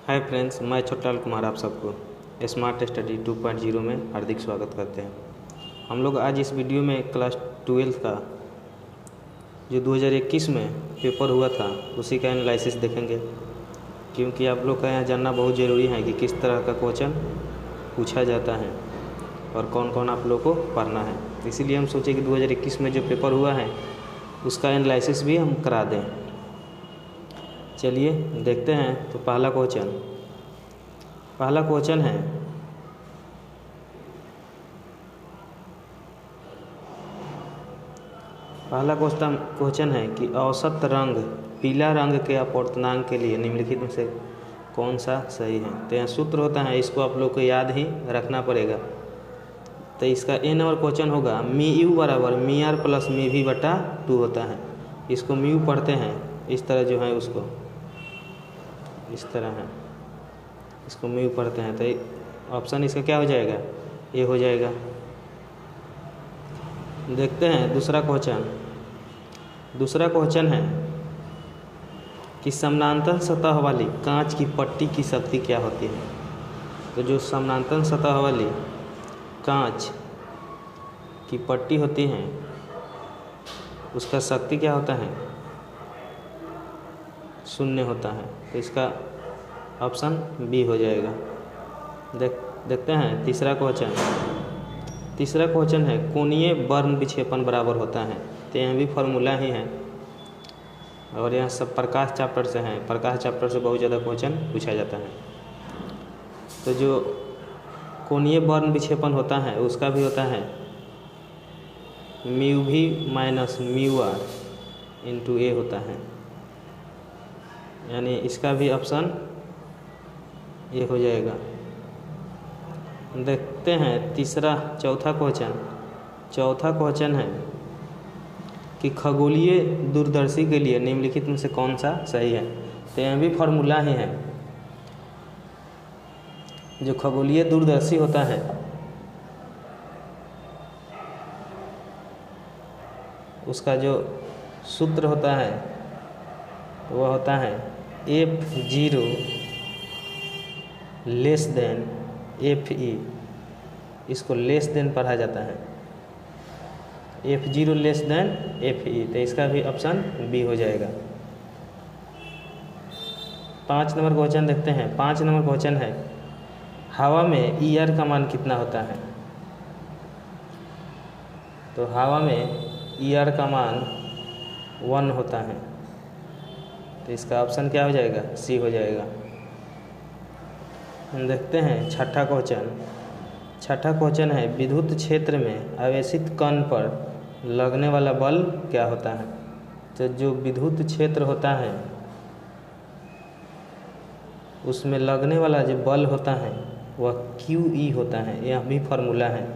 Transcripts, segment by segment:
Hi friends, मैं छोटालाल कुमार आप सबको स्मार्ट स्टडी 2.0 में हार्दिक स्वागत करते हैं। हम लोग आज इस वीडियो में क्लास 12 का जो 2021 में पेपर हुआ था उसी का एनालिसिस देखेंगे, क्योंकि आप लोग का यहाँ जानना बहुत ज़रूरी है कि किस तरह का क्वेश्चन पूछा जाता है और कौन कौन आप लोग को पढ़ना है। इसीलिए हम सोचे कि 2021 में जो पेपर हुआ है उसका एनालिसिस भी हम करा दें। चलिए देखते हैं। तो पहला क्वेश्चन है, कि औसत रंग पीला रंग के अपवर्तनांक के लिए निम्नलिखित में से कौन सा सही है। तो यहाँ सूत्र होता है, इसको आप लोग को याद ही रखना पड़ेगा। तो इसका ए नंबर क्वेश्चन होगा मी यू बराबर मी आर प्लस मी वी बटा 2 होता है। इसको म्यू पढ़ते हैं इस तरह, जो है उसको इस तरह है, इसको म्यू पढ़ते हैं। तो ऑप्शन इसका क्या हो जाएगा, ए हो जाएगा। देखते हैं दूसरा क्वेश्चन है कि समानांतर सतह वाली कांच की पट्टी की शक्ति क्या होती है। तो जो समानांतर सतह वाली कांच की पट्टी होती है उसका शक्ति क्या होता है, 0 होता है। तो इसका ऑप्शन बी हो जाएगा। देखते हैं तीसरा क्वेश्चन है कोणीय वर्ण विक्षेपण बराबर होता है। तो यहाँ भी फार्मूला ही है और यहाँ सब प्रकाश चैप्टर से हैं। प्रकाश चैप्टर से बहुत ज़्यादा क्वेश्चन पूछा जाता है। तो जो कोणीय वर्ण विक्षेपण होता है उसका भी होता है म्यू भी माइनस म्यू आर इंटू ए होता है, यानी इसका भी ऑप्शन ये हो जाएगा। देखते हैं चौथा क्वेश्चन है कि खगोलीय दूरदर्शी के लिए निम्नलिखित में से कौन सा सही है। तो यहाँ भी फार्मूला ही है। जो खगोलीय दूरदर्शी होता है उसका जो सूत्र होता है वह होता है F0 लेस देन FE। इसको लेस देन पढ़ा जाता है, F0 लेस देन FE। तो इसका भी ऑप्शन बी हो जाएगा। 5 नंबर क्वेश्चन देखते हैं। 5 नंबर क्वेश्चन है हवा में ER का मान कितना होता है। तो हवा में ER का मान 1 होता है। तो इसका ऑप्शन क्या हो जाएगा, सी हो जाएगा। देखते हैं छठा क्वेश्चन है विद्युत क्षेत्र में आवेशित कण पर लगने वाला बल क्या होता है। तो जो विद्युत क्षेत्र होता है उसमें लगने वाला जो बल होता है वह QE होता है। यह भी फार्मूला है।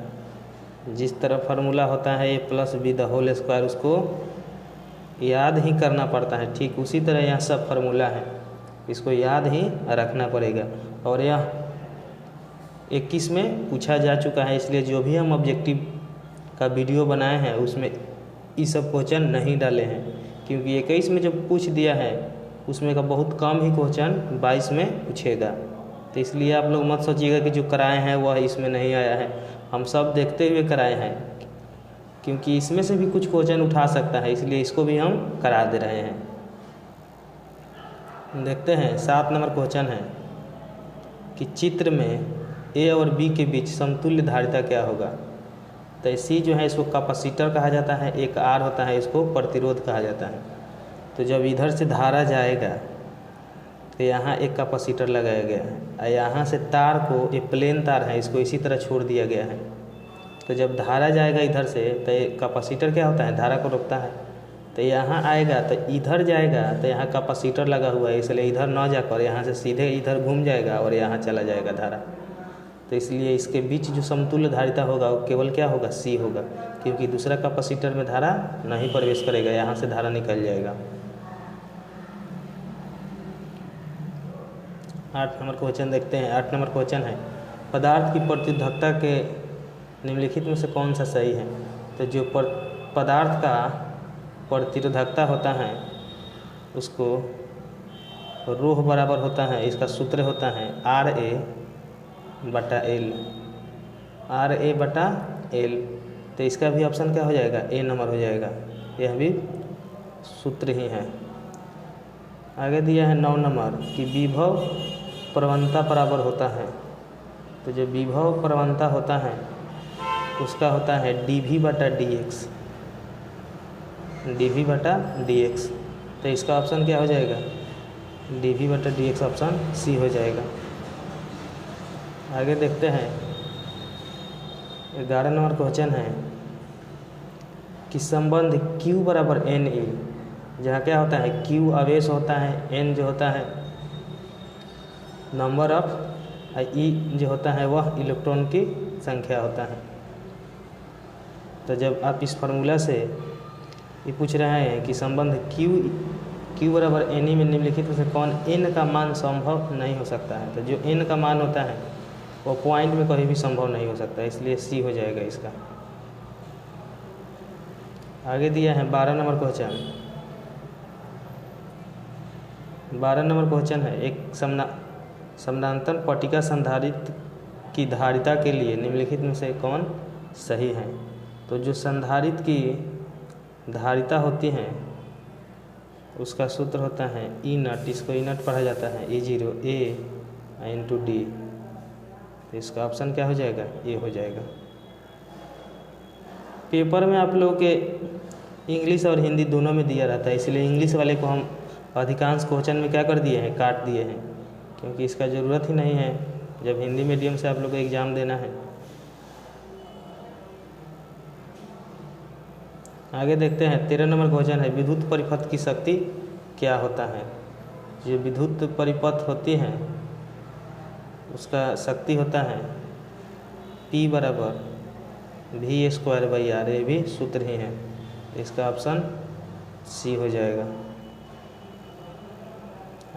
जिस तरह फार्मूला होता है A+B² उसको याद ही करना पड़ता है, ठीक उसी तरह यह सब फार्मूला है, इसको याद ही रखना पड़ेगा। और यह 21 में पूछा जा चुका है, इसलिए जो भी हम ऑब्जेक्टिव का वीडियो बनाए हैं उसमें ये सब क्वेश्चन नहीं डाले हैं, क्योंकि 21 में जब पूछ दिया है उसमें का बहुत कम ही क्वेश्चन 22 में पूछेगा। तो इसलिए आप लोग मत सोचिएगा कि जो कराए हैं वह इसमें नहीं आया है। हम सब देखते हुए कराए हैं, क्योंकि इसमें से भी कुछ क्वेश्चन उठा सकता है, इसलिए इसको भी हम करा दे रहे हैं। देखते हैं 7 नंबर क्वेश्चन है कि चित्र में ए और बी के बीच समतुल्य धारिता क्या होगा। तो सी जो है इसको कैपेसिटर कहा जाता है, एक आर होता है इसको प्रतिरोध कहा जाता है। तो जब इधर से धारा जाएगा तो यहाँ एक कैपेसिटर लगाया गया है और यहाँ से तार को, एक प्लेन तार है, इसको इसी तरह छोड़ दिया गया है। तो जब धारा जाएगा इधर से तो कैपेसिटर क्या होता है, धारा को रोकता है। तो यहाँ आएगा तो इधर जाएगा तो यहाँ कैपेसिटर लगा हुआ है, इसलिए इधर ना जाकर यहाँ से सीधे इधर घूम जाएगा और यहाँ चला जाएगा धारा। तो इसलिए इसके बीच जो समतुल्य धारिता होगा वो केवल क्या होगा, सी होगा, क्योंकि दूसरा कैपेसिटर में धारा नहीं प्रवेश करेगा, यहाँ से धारा निकल जाएगा। 8 नंबर क्वेश्चन देखते हैं। 8 नंबर क्वेश्चन है पदार्थ की प्रतिरोधकता के निम्नलिखित में से कौन सा सही है। तो जो पदार्थ का प्रतिरोधकता होता है उसको रोह बराबर होता है, इसका सूत्र होता है RA बटा L, RA बटा L। तो इसका भी ऑप्शन क्या हो जाएगा, A नंबर हो जाएगा, यह भी सूत्र ही है। आगे दिया है 9 नंबर कि विभव प्रवणता बराबर होता है। तो जो विभव प्रवणता होता है उसका होता है dV बटा dx, dV बटा dx। तो इसका ऑप्शन क्या हो जाएगा, dV बटा dx, ऑप्शन C हो जाएगा। आगे देखते हैं 11 नंबर क्वेश्चन है कि संबंध Q बराबर NE, जहाँ क्या होता है Q आवेश होता है, N जो होता है नंबर ऑफ, E जो होता है वह इलेक्ट्रॉन की संख्या होता है। तो जब आप इस फार्मूला से ये पूछ रहे हैं कि संबंध Q बराबर NE में निम्नलिखित में से कौन N का मान संभव नहीं हो सकता है, तो जो N का मान होता है वो पॉइंट में कहीं भी संभव नहीं हो सकता, इसलिए C हो जाएगा इसका। आगे दिया है 12 नंबर क्वेश्चन। 12 नंबर क्वेश्चन है एक समानांतर पट्टिका संधारित्र की धारिता के लिए निम्नलिखित में से कौन सही है। तो जो संधारित्र की धारिता होती है उसका सूत्र होता है E नट, इसको E नट पढ़ा जाता है E0 A इंटू D। तो इसका ऑप्शन क्या हो जाएगा, ए हो जाएगा। पेपर में आप लोगों के इंग्लिश और हिंदी दोनों में दिया रहता है, इसलिए इंग्लिश वाले को हम अधिकांश क्वेश्चन में क्या कर दिए हैं, काट दिए हैं, क्योंकि इसका ज़रूरत ही नहीं है जब हिंदी मीडियम से आप लोग को एग्ज़ाम देना है। आगे देखते हैं 13 नंबर क्वेश्चन है विद्युत परिपथ की शक्ति क्या होता है। जो विद्युत परिपथ होती है उसका शक्ति होता है P बराबर V² R, ये भी सूत्र ही है, इसका ऑप्शन C हो जाएगा।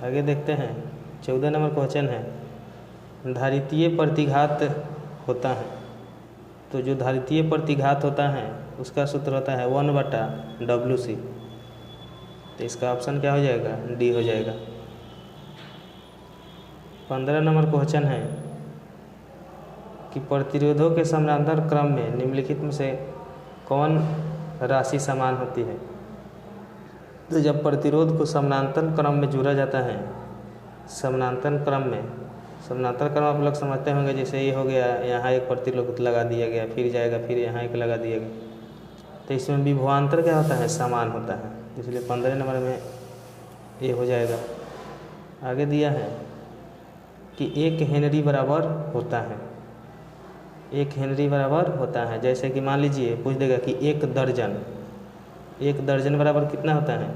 आगे देखते हैं 14 नंबर क्वेश्चन है धारितीय प्रतिघात होता है। तो जो धारितीय प्रतिघात होता है उसका सूत्र होता है 1 बटा WC। तो इसका ऑप्शन क्या हो जाएगा, D हो जाएगा। 15 नंबर क्वेश्चन है कि प्रतिरोधों के समानांतर क्रम में निम्नलिखित में से कौन राशि समान होती है। तो जब प्रतिरोध को समानांतर क्रम में जोड़ा जाता है, समानांतर क्रम आप लोग समझते होंगे, जैसे ये हो गया यहाँ एक प्रतिरोध लगा दिया गया, फिर जाएगा फिर यहाँ एक लगा दिया गया, तो इसमें विभवांतर क्या होता है, समान होता है, इसलिए 15 नंबर में ये हो जाएगा। आगे दिया है कि 1 हेनरी बराबर होता है, 1 हेनरी बराबर होता है। जैसे कि मान लीजिए पूछ देगा कि 1 दर्जन बराबर कितना होता है,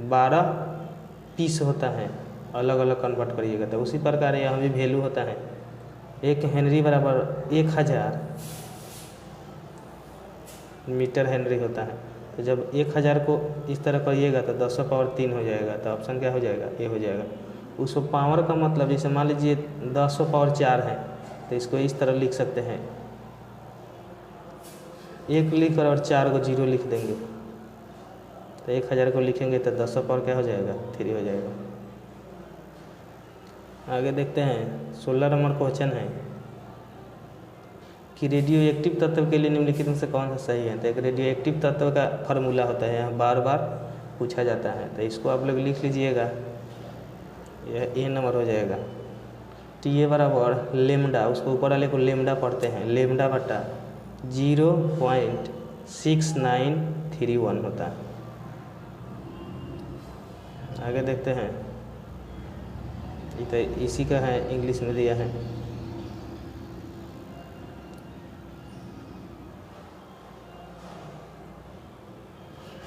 12 पीस होता है, अलग अलग कन्वर्ट करिएगा तो उसी प्रकार यहाँ भी वैल्यू होता है। 1 हेनरी बराबर 1000 मीटर हेनरी होता है। तो जब 1000 को इस तरह करिएगा तो 10 पावर 3 हो जाएगा, तो ऑप्शन क्या हो जाएगा, ए हो जाएगा। उसको पावर का मतलब जैसे मान लीजिए 10 पावर 4 है तो इसको इस तरह लिख सकते हैं, 1 लिख और 4 को 0 लिख देंगे, तो 1000 को लिखेंगे तो 10 पावर क्या हो जाएगा, 3 हो जाएगा। आगे देखते हैं 16 नंबर क्वेश्चन है कि रेडियो एक्टिव तत्व के लिए निम्नलिखित में से कौन सा सही है। तो एक रेडियो एक्टिव तत्व का फार्मूला होता है, यहाँ बार बार पूछा जाता है, तो इसको आप लोग लिख लीजिएगा, यह ए नंबर हो जाएगा। TA बराबर लेमडा, उसको ऊपर वाले को लेमडा पढ़ते हैं, लेमडा बटा 0.6931 होता है। आगे देखते हैं, ये तो इसी का है, इंग्लिश में दिया है।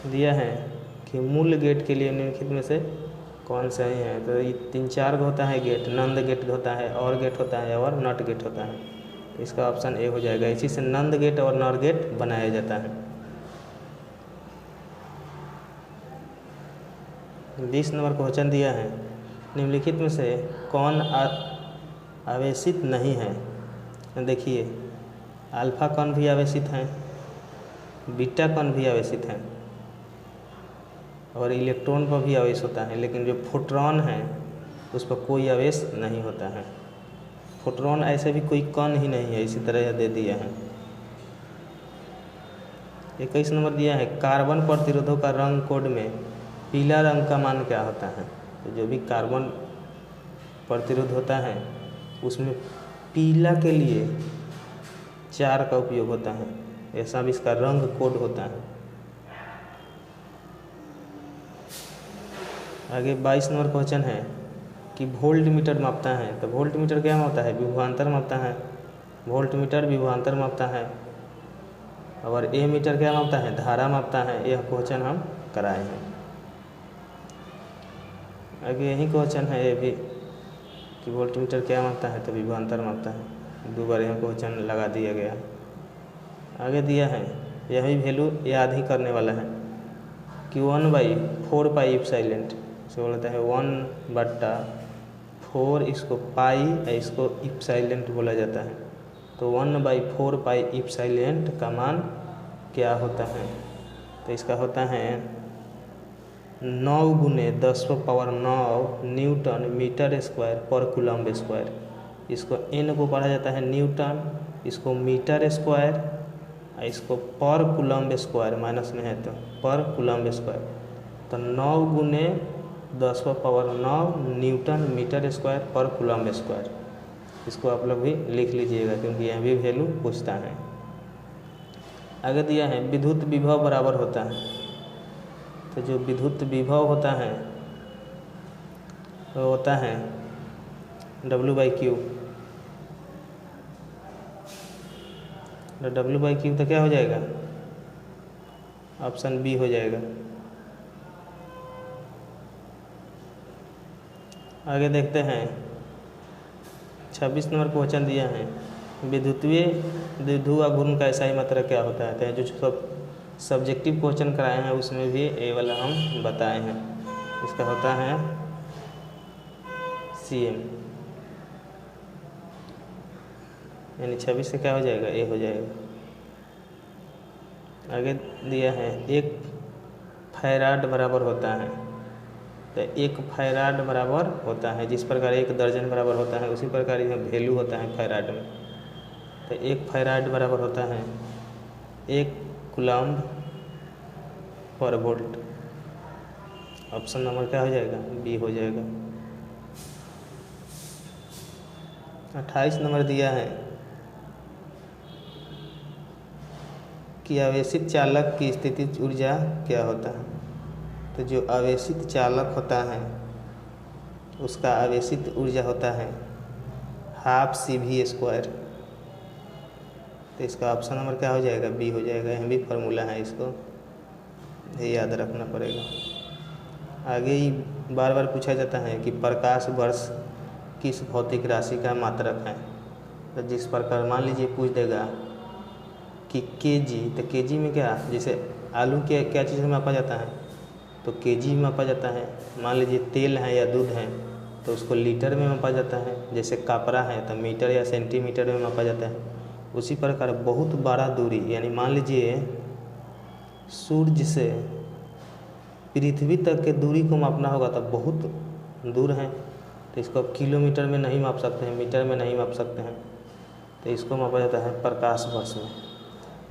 दिया है कि मूल गेट के लिए निम्नलिखित में से कौन सही है। तो ये 3-4 होता है गेट, नंद गेट होता है, और गेट होता है और नट गेट होता है, तो इसका ऑप्शन ए हो जाएगा। इसी से नंद गेट और नर गेट बनाया जाता है। 20 नंबर क्वेश्चन दिया है निम्नलिखित में से कौन आवेशित नहीं है। देखिए अल्फा कण भी आवेशित हैं, बीटा कण भी आवेशित हैं, और इलेक्ट्रॉन पर भी आवेश होता है, लेकिन जो फोटोन है उस पर कोई आवेश नहीं होता है। फोटोन ऐसे भी कोई कण ही नहीं है, इसी तरह यह दे दिया है। 21 नंबर दिया है, कार्बन प्रतिरोधों का रंग कोड में पीला रंग का मान क्या होता है। तो जो भी कार्बन प्रतिरोध होता है उसमें पीला के लिए 4 का उपयोग होता है, ऐसा भी इसका रंग कोड होता है। आगे 22 नंबर क्वेश्चन है कि वोल्ट मीटर मापता है। तो वोल्ट मीटर क्या मापता है, विभवांतर मापता है। वोल्ट मीटर विभवांतर मापता है। और ए मीटर क्या मापता है, धारा मापता है। यह क्वेश्चन हम कराए हैं। आगे यही क्वेश्चन है ये भी कि वोल्ट मीटर क्या मापता है, तो विभवांतर मापता है। 2 बार यह क्वेश्चन लगा दिया गया। आगे दिया है, यह भी वैल्यू याद ही करने वाला है कि 1/4 पाई इप्सिलॉन से बोलता है 1/4, इसको पाई या इसको इप्सिलॉन बोला जाता है। तो 1/4 पाई इप्सिलॉन का मान क्या होता है, तो इसका होता है 9 × 10⁹ न्यूटन मीटर स्क्वायर पर कूलम्ब स्क्वायर। इसको n को पढ़ा जाता है न्यूटन, इसको मीटर स्क्वायर, इसको पर कूलम्ब स्क्वायर, माइनस में है तो पर कूलम्ब स्क्वायर। तो 9 × 10⁹ न्यूटन मीटर स्क्वायर पर कूलम्ब स्क्वायर। इसको आप लोग भी लिख लीजिएगा क्योंकि यह भी वैल्यू पूछता है। आगे दिया है विद्युत विभव बराबर होता है। तो जो विद्युत विभव होता है वो होता है W/Q। W/Q तो क्या हो जाएगा, ऑप्शन बी हो जाएगा। आगे देखते हैं 26 नंबर क्वेश्चन दिया है, विद्युतीय द्विध्रुव घूर्णन का SI मात्रक क्या होता है। तो जो सब सब्जेक्टिव क्वेश्चन कराए हैं उसमें भी ये वाला हम बताए हैं। इसका होता है CM, यानी 26 से क्या हो जाएगा, ए हो जाएगा। आगे दिया है 1 फैराड बराबर होता है। तो 1 फैराड बराबर होता है, जिस प्रकार 1 दर्जन बराबर होता है उसी प्रकार यह वैल्यू होता है फैराड में। तो 1 फैराड बराबर होता है 1 कूलम्ब पर वोल्ट। ऑप्शन नंबर क्या हो जाएगा, बी हो जाएगा। 28 नंबर दिया है कि आवेशित चालक की स्थितिज ऊर्जा क्या होता है। तो जो आवेशित चालक होता है उसका आवेशित ऊर्जा होता है 12 CV²। तो इसका ऑप्शन नंबर क्या हो जाएगा, बी हो जाएगा। यह भी फार्मूला है, इसको याद रखना पड़ेगा। आगे ही बार बार पूछा जाता है कि प्रकाश वर्ष किस भौतिक राशि का मात्रक है। तो जिस प्रकार मान लीजिए पूछ देगा कि केजी, तो केजी में क्या, जैसे आलू के क्या चीज़ में मापा जाता है, तो केजी में मापा जाता है। मान लीजिए तेल है या दूध है तो उसको लीटर में मापा जाता है। जैसे कपड़ा है तो मीटर या सेंटीमीटर में मापा जाता है। उसी प्रकार बहुत बड़ा दूरी, यानी मान लीजिए सूर्य से पृथ्वी तक के दूरी को मापना होगा तो बहुत दूर है, तो इसको आप किलोमीटर में नहीं माप सकते हैं, मीटर में नहीं माप सकते हैं। तो इसको मापा जाता है प्रकाश वर्ष में।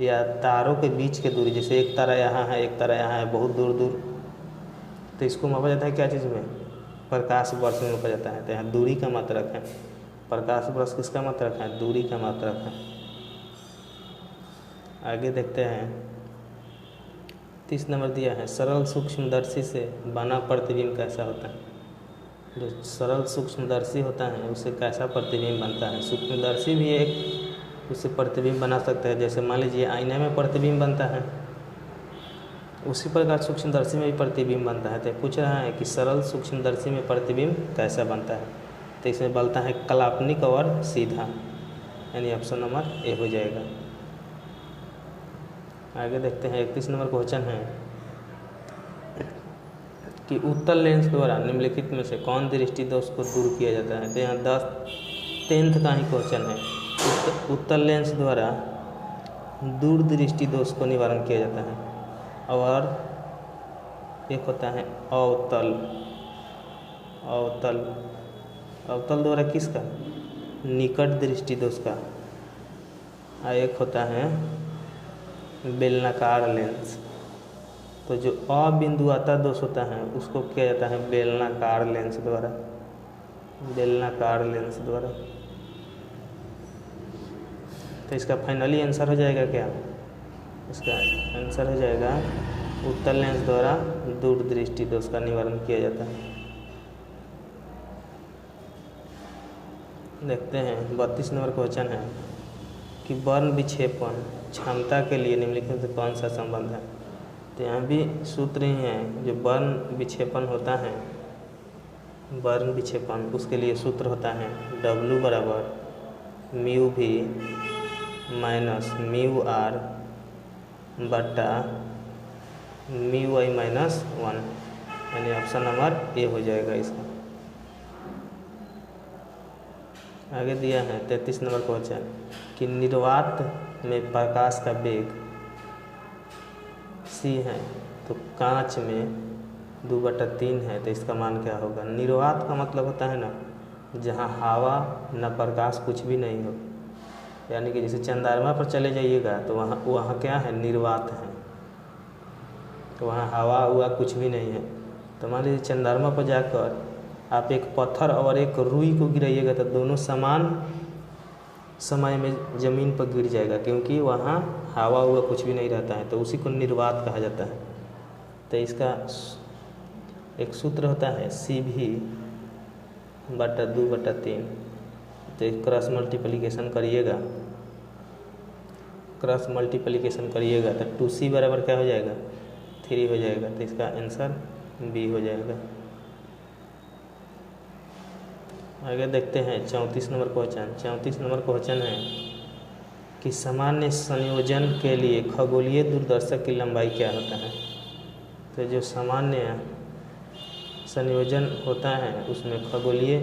या तारों के बीच के दूरी, जैसे एक तारा यहाँ है एक तारा यहाँ है बहुत दूर दूर, तो इसको मापा जाता है क्या चीज़ में, प्रकाश वर्ष में मापा जाता है। तो यहाँ दूरी का मात्रक है। प्रकाश वर्ष किसका मात्रक है, दूरी का मात्रक है। आगे देखते हैं 30 नंबर दिया है, सरल सूक्ष्मदर्शी से बना प्रतिबिंब कैसा होता है। जो सरल सूक्ष्मदर्शी होता है उससे कैसा प्रतिबिंब बनता है। सूक्ष्मदर्शी भी एक उससे प्रतिबिंब बना सकता है। जैसे मान लीजिए आईने में प्रतिबिंब बनता है, उसी प्रकार सूक्ष्मदर्शी में भी प्रतिबिंब बनता है। तो पूछ रहा है कि सरल सूक्ष्मदर्शी में प्रतिबिंब कैसा बनता है। तो इसमें बनता है काल्पनिक और सीधा, यानी ऑप्शन नंबर ए हो जाएगा। आगे देखते हैं 31 नंबर क्वेश्चन है कि उत्तल लेंस द्वारा निम्नलिखित में से कौन दृष्टि दोष को दूर किया जाता है। तो यहाँ 10th का ही क्वेश्चन है। उत्तल लेंस द्वारा दूर दृष्टि दोष को निवारण किया जाता है। और एक होता है अवतल। अवतल अवतल द्वारा किसका? निकट दृष्टि दोष का। और एक होता है बेलनाकार लेंस। तो जो अबिंदुआता दोष होता है उसको किया जाता है बेलनाकार लेंस द्वारा। बेलनाकार लेंस द्वारा। तो इसका फाइनली आंसर हो जाएगा क्या? इसका आंसर हो जाएगा उत्तल लेंस द्वारा दूरदृष्टि दोष का निवारण किया जाता है। देखते हैं 32 नंबर क्वेश्चन है कि वर्ण विक्षेपण क्षमता के लिए निम्नलिखित से कौन सा संबंध है? तो यहाँ भी सूत्र ही है। जो वर्ण विक्षेपण होता है, वर्ण विक्षेपण, उसके लिए सूत्र होता है W बराबर म्यू भी माइनस म्यू आर बटा म्यू आई माइनस 1, यानी ऑप्शन नंबर ए हो जाएगा इसका। आगे दिया है 33 नंबर क्वेश्चन कि निर्वात में प्रकाश का वेग c है, तो कांच में 2/3 है, तो इसका मान क्या होगा? निर्वात का मतलब होता है ना जहाँ हवा न प्रकाश कुछ भी नहीं हो, यानी कि जैसे चंद्रमा पर चले जाइएगा तो वहाँ क्या है? निर्वात है। तो वहाँ हवा हुआ कुछ भी नहीं है। तो मान लीजिए चंद्रमा पर जाकर आप एक पत्थर और एक रुई को गिराइएगा तो दोनों समान समय में ज़मीन पर गिर जाएगा, क्योंकि वहाँ हवा हुआ कुछ भी नहीं रहता है। तो उसी को निर्वात कहा जाता है। तो इसका एक सूत्र होता है CV बटा 2/3। तो क्रॉस मल्टीप्लिकेशन करिएगा, क्रॉस मल्टीप्लिकेशन करिएगा तो 2C बराबर क्या हो जाएगा? 3 हो जाएगा। तो इसका आंसर B हो जाएगा। आगे देखते हैं 34 नंबर क्वेश्चन। 34 नंबर क्वेश्चन है कि सामान्य संयोजन के लिए खगोलीय दूरदर्शक की लंबाई क्या होता है? तो जो सामान्य संयोजन होता है उसमें खगोलीय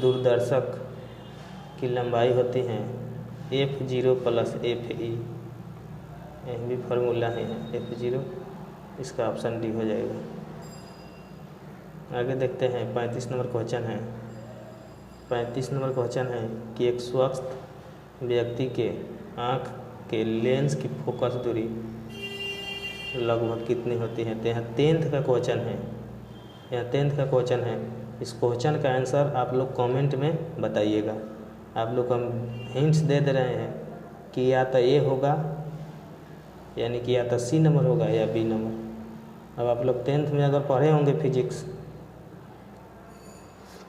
दूरदर्शक की लंबाई होती है F0 + FE। यह भी फार्मूला है F0, इसका ऑप्शन D हो जाएगा। आगे देखते हैं 35 नंबर क्वेश्चन है। 35 नंबर क्वेश्चन है कि एक स्वस्थ व्यक्ति के आँख के लेंस की फोकस दूरी लगभग कितनी होती है? तो यहाँ 10th का क्वेश्चन है, यहाँ 10th का क्वेश्चन है। इस क्वेश्चन का आंसर आप लोग कमेंट में बताइएगा। आप लोग हम हिंट्स दे रहे हैं कि या तो A होगा, यानी कि या तो C नंबर होगा या B नंबर। अब आप लोग 10th में अगर पढ़े होंगे फिजिक्स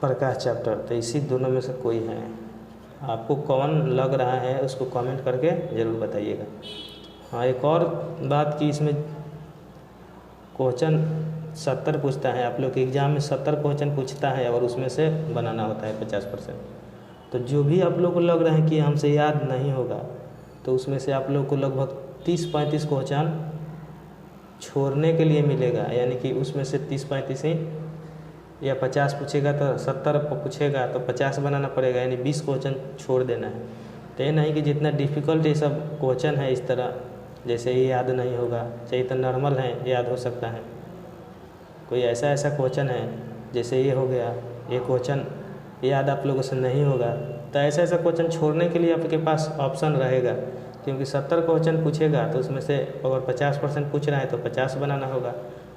प्रकाश चैप्टर, तो इसी दोनों में से कोई है। आपको कौन लग रहा है उसको कमेंट करके ज़रूर बताइएगा। हाँ, एक और बात कि इसमें क्वेश्चन 70 पूछता है। आप लोग के एग्ज़ाम में 70 क्वेश्चन पूछता है और उसमें से बनाना होता है 50%। तो जो भी आप लोग को लग रहा है कि हमसे याद नहीं होगा, तो उसमें से आप लोग को लगभग 30-35 क्वेश्चन छोड़ने के लिए मिलेगा, यानी कि उसमें से 30-35 ही, या 50 पूछेगा तो 70 पूछेगा तो 50 बनाना पड़ेगा, यानी 20 क्वेश्चन छोड़ देना है। तो ये नहीं कि जितना डिफ़िकल्ट ये सब क्वेश्चन है इस तरह जैसे ये याद नहीं होगा, चाहे तो नॉर्मल है याद हो सकता है। कोई ऐसा क्वेश्चन है जैसे ये हो गया, ये क्वेश्चन याद आप लोगों से नहीं होगा, तो ऐसा क्वेश्चन छोड़ने के लिए आपके पास ऑप्शन रहेगा। क्योंकि 70 क्वेश्चन पूछेगा तो उसमें से अगर 50% पूछ रहा है तो 50 बनाना होगा,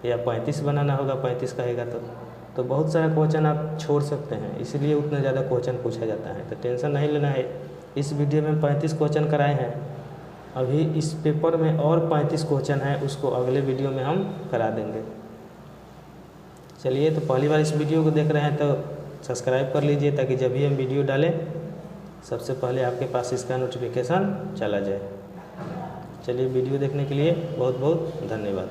या 35 बनाना होगा, 35 कहेगा तो बहुत सारा क्वेश्चन आप छोड़ सकते हैं, इसलिए उतना ज़्यादा क्वेश्चन पूछा जाता है। तो टेंशन नहीं लेना है। इस वीडियो में 35 क्वेश्चन कराए हैं, अभी इस पेपर में और 35 क्वेश्चन है, उसको अगले वीडियो में हम करा देंगे। चलिए, तो पहली बार इस वीडियो को देख रहे हैं तो सब्सक्राइब कर लीजिए, ताकि जब भी हम वीडियो डालें सबसे पहले आपके पास इसका नोटिफिकेशन चला जाए। चलिए, वीडियो देखने के लिए बहुत बहुत धन्यवाद।